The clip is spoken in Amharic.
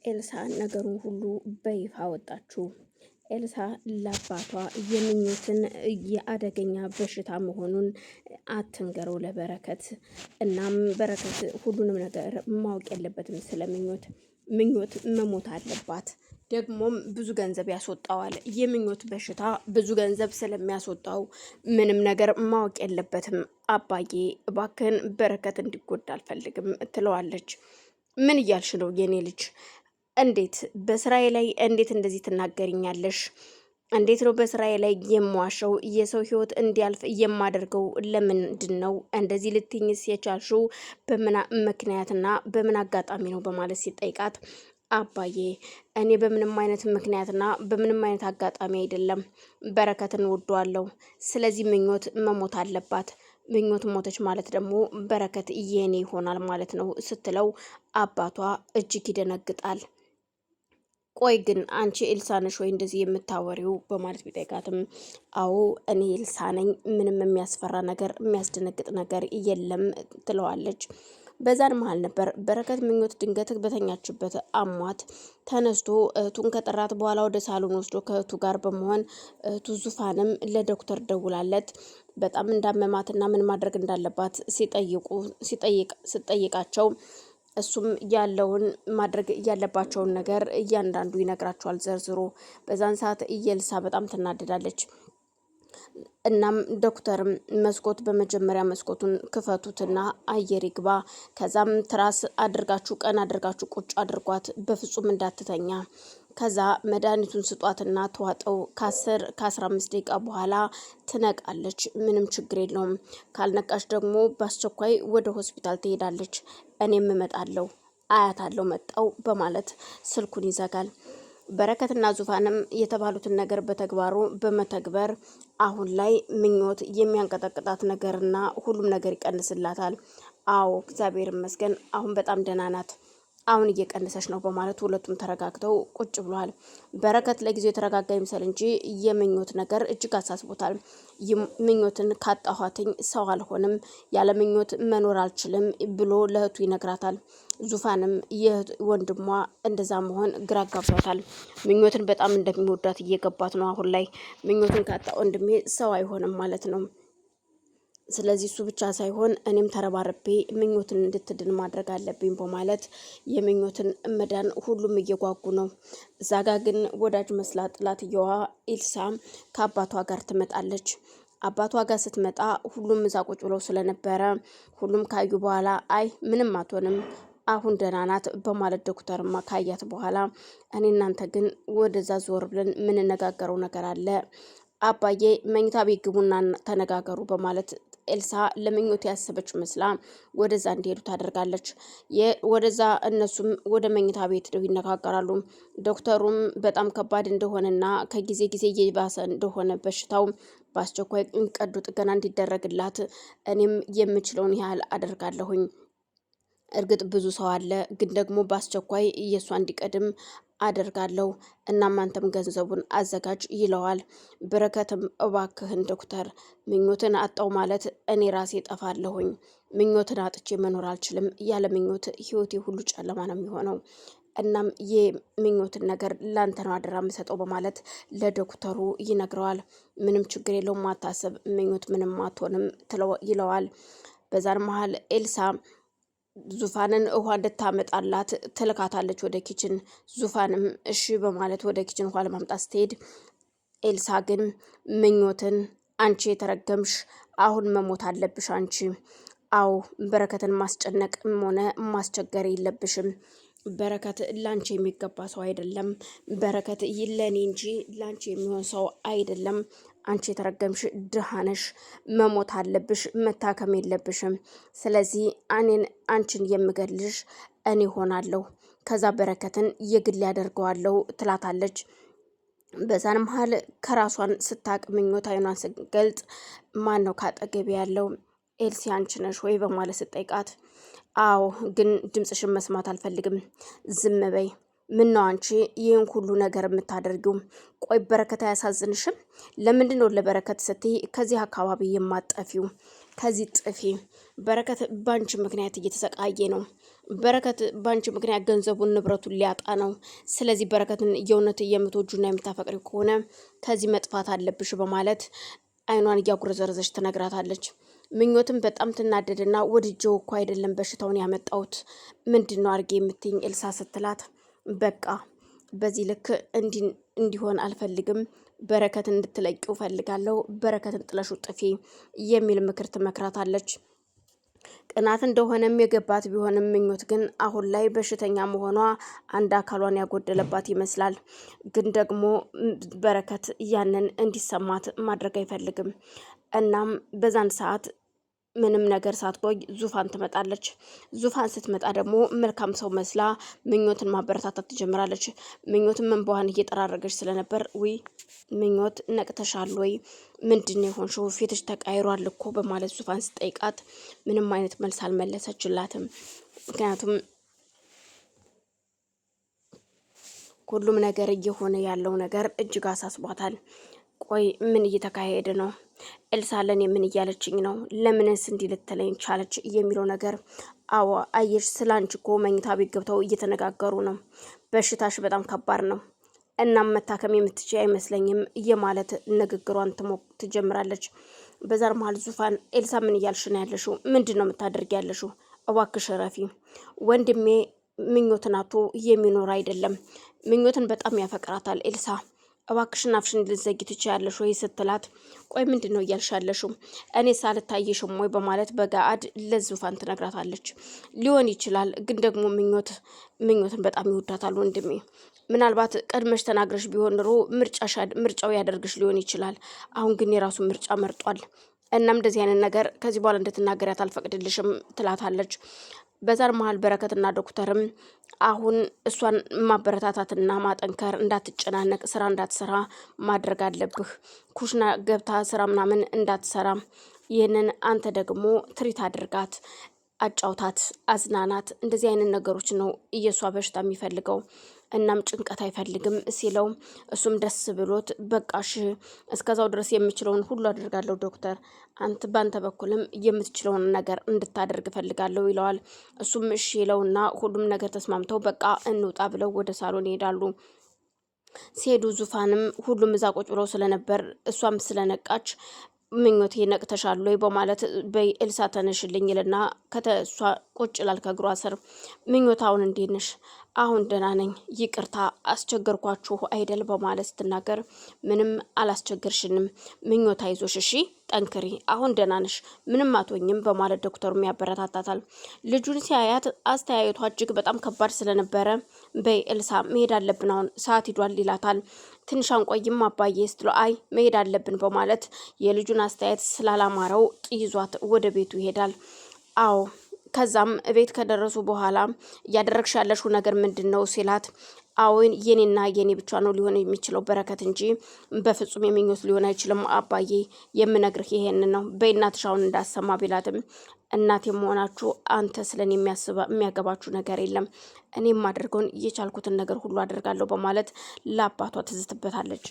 ኤልሳ ነገሩን ሁሉ በይፋ ወጣችው። ኤልሳ ለአባቷ የምኞትን የአደገኛ በሽታ መሆኑን አትንገረው ለበረከት። እናም በረከት ሁሉንም ነገር ማወቅ የለበትም ስለምኞት። ምኞት መሞት አለባት። ደግሞም ብዙ ገንዘብ ያስወጣዋል። የምኞት በሽታ ብዙ ገንዘብ ስለሚያስወጣው ምንም ነገር ማወቅ የለበትም። አባዬ እባክህን በረከት እንዲጎዳ አልፈልግም ትለዋለች። ምን እያልሽ ነው የኔ ልጅ? እንዴት በስራዬ ላይ እንዴት እንደዚህ ትናገሪኛለሽ? እንዴት ነው በስራዬ ላይ የምዋሸው? የሰው ህይወት እንዲያልፍ የማደርገው ለምንድን ነው? እንደዚህ ልትይኝስ የቻልሽው በምን ምክንያትና በምን አጋጣሚ ነው? በማለት ሲጠይቃት አባዬ እኔ በምንም አይነት ምክንያትና በምንም አይነት አጋጣሚ አይደለም በረከትን ወደዋለሁ። ስለዚህ ምኞት መሞት አለባት። ምኞት ሞተች ማለት ደግሞ በረከት የኔ ይሆናል ማለት ነው ስትለው አባቷ እጅግ ይደነግጣል። ቆይ ግን አንቺ ኤልሳ ነሽ ወይ እንደዚህ የምታወሪው? በማለት ቢጠይቃትም አዎ እኔ ኤልሳ ነኝ፣ ምንም የሚያስፈራ ነገር የሚያስደነግጥ ነገር የለም ትለዋለች። በዛን መሀል ነበር በረከት ምኞት ድንገት በተኛችበት አሟት ተነስቶ እህቱን ከጠራት በኋላ ወደ ሳሎን ወስዶ ከእህቱ ጋር በመሆን እህቱ ዙፋንም ለዶክተር ደውላለት በጣም እንዳመማትና ምን ማድረግ እንዳለባት ሲጠይቃቸው እሱም ያለውን ማድረግ ያለባቸውን ነገር እያንዳንዱ ይነግራቸዋል ዘርዝሮ። በዛን ሰዓት ኤልሳ በጣም ትናደዳለች። እናም ዶክተርም መስኮት በመጀመሪያ መስኮቱን ክፈቱትና አየር ይግባ፣ ከዛም ትራስ አድርጋችሁ ቀን አድርጋችሁ ቁጭ አድርጓት፣ በፍጹም እንዳትተኛ፣ ከዛ መድኃኒቱን ስጧትና ተዋጠው፣ ከ15 ደቂቃ በኋላ ትነቃለች፣ ምንም ችግር የለውም፣ ካልነቃሽ ደግሞ በአስቸኳይ ወደ ሆስፒታል ትሄዳለች፣ እኔም እመጣለሁ፣ አያታለሁ መጣው በማለት ስልኩን ይዘጋል። በረከትና ዙፋንም የተባሉትን ነገር በተግባሩ በመተግበር አሁን ላይ ምኞት የሚያንቀጠቅጣት ነገርና ሁሉም ነገር ይቀንስላታል። አዎ እግዚአብሔር ይመስገን አሁን በጣም ደህና ናት፣ አሁን እየቀነሰች ነው በማለት ሁለቱም ተረጋግተው ቁጭ ብሏል። በረከት ለጊዜው የተረጋጋ ይምሰል እንጂ የምኞት ነገር እጅግ አሳስቦታል። ምኞትን ካጣኋትኝ ሰው አልሆንም፣ ያለ ምኞት መኖር አልችልም ብሎ ለእህቱ ይነግራታል። ዙፋንም ወንድሟ እንደዛ መሆን ግራ ጋብቷታል። ምኞትን በጣም እንደሚወዳት እየገባት ነው አሁን ላይ። ምኞትን ካጣ ወንድሜ ሰው አይሆንም ማለት ነው። ስለዚህ እሱ ብቻ ሳይሆን እኔም ተረባርቤ ምኞትን እንድትድን ማድረግ አለብኝ በማለት የምኞትን መዳን ሁሉም እየጓጉ ነው። እዛ ጋ ግን ወዳጅ መስላ ጥላትየዋ ኤልሳ ከአባቷ ጋር ትመጣለች። አባቷ ጋር ስትመጣ ሁሉም እዛ ቁጭ ብለው ስለነበረ ሁሉም ካዩ በኋላ አይ ምንም አትሆንም አሁን ደህና ናት በማለት ዶክተርማ ካያት በኋላ እኔ እናንተ ግን ወደዛ ዞር ብለን የምንነጋገረው ነገር አለ፣ አባዬ መኝታ ቤት ግቡና ተነጋገሩ በማለት ኤልሳ ለምኞት ያሰበች መስላ ወደዛ እንዲሄዱ ታደርጋለች። ወደዛ እነሱም ወደ መኝታ ቤት ይነጋገራሉ። ዶክተሩም በጣም ከባድ እንደሆነና ከጊዜ ጊዜ እየባሰ እንደሆነ በሽታው በአስቸኳይ ቀዶ ጥገና እንዲደረግላት እኔም የምችለውን ያህል አደርጋለሁኝ። እርግጥ ብዙ ሰው አለ፣ ግን ደግሞ በአስቸኳይ እየሷ እንዲቀድም አደርጋለሁ። እናም አንተም ገንዘቡን አዘጋጅ ይለዋል። በረከትም እባክህን ዶክተር ምኞትን አጣው ማለት እኔ ራሴ ጠፋለሁኝ። ምኞትን አጥቼ መኖር አልችልም። ያለ ምኞት ህይወቴ ሁሉ ጨለማ ነው የሚሆነው። እናም የምኞትን ነገር ላንተ ነው አደራ የምሰጠው በማለት ለዶክተሩ ይነግረዋል። ምንም ችግር የለውም አታስብ፣ ምኞት ምንም አትሆንም ይለዋል። በዛን መሀል ኤልሳ ዙፋንን ውሃ እንድታመጣላት ትልካታለች ወደ ኪችን። ዙፋንም እሺ በማለት ወደ ኪችን ውሃ ለማምጣት ስትሄድ ኤልሳ ግን ምኞትን አንቺ የተረገምሽ አሁን መሞት አለብሽ አንቺ። አዎ በረከትን ማስጨነቅም ሆነ ማስቸገር የለብሽም። በረከት ላንቺ የሚገባ ሰው አይደለም። በረከት ለኔ እንጂ ላንቺ የሚሆን ሰው አይደለም። አንቺ የተረገምሽ ድሃ ነሽ፣ መሞት አለብሽ፣ መታከም የለብሽም። ስለዚህ አንቺን የምገልሽ እኔ ሆናለሁ፣ ከዛ በረከትን የግል ያደርገዋለሁ ትላታለች። በዛን መሀል ከራሷን ስታቅ ምኞት አይኗን ስገልጽ ማን ነው ካጠገቤ ያለው? ኤልሲ አንቺ ነሽ ወይ በማለት ስጠይቃት አዎ ግን ድምፅሽን መስማት አልፈልግም፣ ዝም በይ። ምን ነው አንቺ ይህን ሁሉ ነገር የምታደርጊው? ቆይ በረከት አያሳዝንሽም? ለምንድን ነው ለበረከት ስትይ ከዚህ አካባቢ የማጠፊው? ከዚህ ጥፊ። በረከት ባንቺ ምክንያት እየተሰቃየ ነው። በረከት ባንቺ ምክንያት ገንዘቡን ንብረቱን ሊያጣ ነው። ስለዚህ በረከትን የእውነት የምትወጁና የምታፈቅሪ ከሆነ ከዚህ መጥፋት አለብሽ በማለት አይኗን እያጉረዘረዘች ትነግራታለች። ምኞትም በጣም ትናደድና ወድጄው እኮ አይደለም በሽታውን ያመጣሁት ምንድነው አድርጌ የምትይኝ ኤልሳ ስትላት፣ በቃ በዚህ ልክ እንዲሆን አልፈልግም፣ በረከትን እንድትለቂው ፈልጋለሁ፣ በረከትን ጥለሹ ጥፊ የሚል ምክር ትመክራታለች። ቅናት እንደሆነም የገባት ቢሆንም ምኞት ግን አሁን ላይ በሽተኛ መሆኗ አንድ አካሏን ያጎደለባት ይመስላል። ግን ደግሞ በረከት ያንን እንዲሰማት ማድረግ አይፈልግም። እናም በዛን ሰዓት ምንም ነገር ሳትቆይ ዙፋን ትመጣለች። ዙፋን ስትመጣ ደግሞ መልካም ሰው መስላ ምኞትን ማበረታታት ትጀምራለች። ምኞትን እንባዋን እየጠራረገች ስለነበር ውይ ምኞት ነቅተሻል ወይ? ምንድን የሆንሽው? ፊትሽ ተቃይሯል እኮ በማለት ዙፋን ስጠይቃት ምንም አይነት መልስ አልመለሰችላትም። ምክንያቱም ሁሉም ነገር እየሆነ ያለው ነገር እጅግ አሳስቧታል። ቆይ ምን እየተካሄደ ነው? ኤልሳ ለኔ ምን እያለችኝ ነው? ለምንስ እንዲህ ልትለኝ ቻለች? የሚለው ነገር አዎ አየሽ፣ ስላንቺ እኮ መኝታ ቤት ገብተው እየተነጋገሩ ነው። በሽታሽ በጣም ከባድ ነው፣ እናም መታከም የምትችይ አይመስለኝም የማለት ንግግሯን ትጀምራለች። በዛር መሀል ዙፋን ኤልሳ ምን እያልሽ ነው ያለሽው? ምንድን ነው የምታደርጊ ያለሽው? እባክሽ ረፊ፣ ወንድሜ ምኞትን አቶ የሚኖር አይደለም። ምኞትን በጣም ያፈቅራታል ኤልሳ፣ እባክሽን አፍሽን ልትዘጊ ትችያለሽ ወይ ስትላት፣ ቆይ ምንድን ነው እያልሻለሽው? እኔ ሳልታይሽም ወይ በማለት በገአድ ለዙፋን ትነግራታለች። ሊሆን ይችላል፣ ግን ደግሞ ምኞትን በጣም ይወዳታል ወንድሜ። ምናልባት ቀድመሽ ተናግረሽ ቢሆን ኖሮ ምርጫው ያደርግሽ ሊሆን ይችላል። አሁን ግን የራሱ ምርጫ መርጧል። እናም እንደዚህ አይነት ነገር ከዚህ በኋላ እንድትናገሪያት አልፈቅድልሽም ትላታለች። በዛር መሀል በረከትና ዶክተርም አሁን እሷን ማበረታታትና ማጠንከር፣ እንዳትጨናነቅ፣ ስራ እንዳትሰራ ማድረግ አለብህ፣ ኩሽና ገብታ ስራ ምናምን እንዳትሰራ፣ ይህንን አንተ ደግሞ ትሪት አድርጋት፣ አጫውታት፣ አዝናናት። እንደዚህ አይነት ነገሮች ነው እየሷ በሽታ የሚፈልገው። እናም ጭንቀት አይፈልግም ሲለው እሱም ደስ ብሎት በቃሽ እስከዛው ድረስ የምችለውን ሁሉ አድርጋለሁ ዶክተር፣ አንተ ባንተ በኩልም የምትችለውን ነገር እንድታደርግ እፈልጋለሁ ይለዋል። እሱም እሺ ይለውና ሁሉም ነገር ተስማምተው በቃ እንውጣ ብለው ወደ ሳሎን ይሄዳሉ። ሲሄዱ ዙፋንም ሁሉም እዛ ቁጭ ብለው ስለነበር እሷም ስለነቃች ምኞቴ ነቅተሻል ወይ በማለት በኤልሳ ተነሽልኝ ይልና ከተሷ ቁጭ ላል ከእግሯ ስር ምኞት አሁን እንዴት ነሽ? አሁን ደህና ነኝ፣ ይቅርታ አስቸገርኳችሁ አይደል በማለት ስትናገር ምንም አላስቸገርሽንም ምኞት፣ አይዞሽ፣ እሺ ጠንክሪ፣ አሁን ደህና ነሽ፣ ምንም አትሆኝም በማለት ዶክተሩም ያበረታታታል። ልጁን ሲያያት አስተያየቷ እጅግ በጣም ከባድ ስለነበረ በይ ኤልሳ መሄድ አለብን አሁን ሰዓት ሂዷል ይላታል። ትንሽ አንቆይም አባዬ ስትለው አይ መሄድ አለብን በማለት የልጁን አስተያየት ስላላማረው ይዟት ወደ ቤቱ ይሄዳል። አዎ ከዛም ቤት ከደረሱ በኋላ እያደረግሽ ያለሽው ነገር ምንድን ነው ሲላት፣ አዎን የኔና የኔ ብቻ ነው ሊሆን የሚችለው በረከት እንጂ በፍጹም የሚኞት ሊሆን አይችልም አባዬ፣ የምነግርህ ይሄን ነው፣ በእናትሽ አሁን እንዳሰማ ቢላትም እናት የመሆናችሁ አንተ ስለኔ የሚያገባችሁ ነገር የለም፣ እኔ የማደርገውን የቻልኩትን ነገር ሁሉ አደርጋለሁ በማለት ለአባቷ ትዝትበታለች።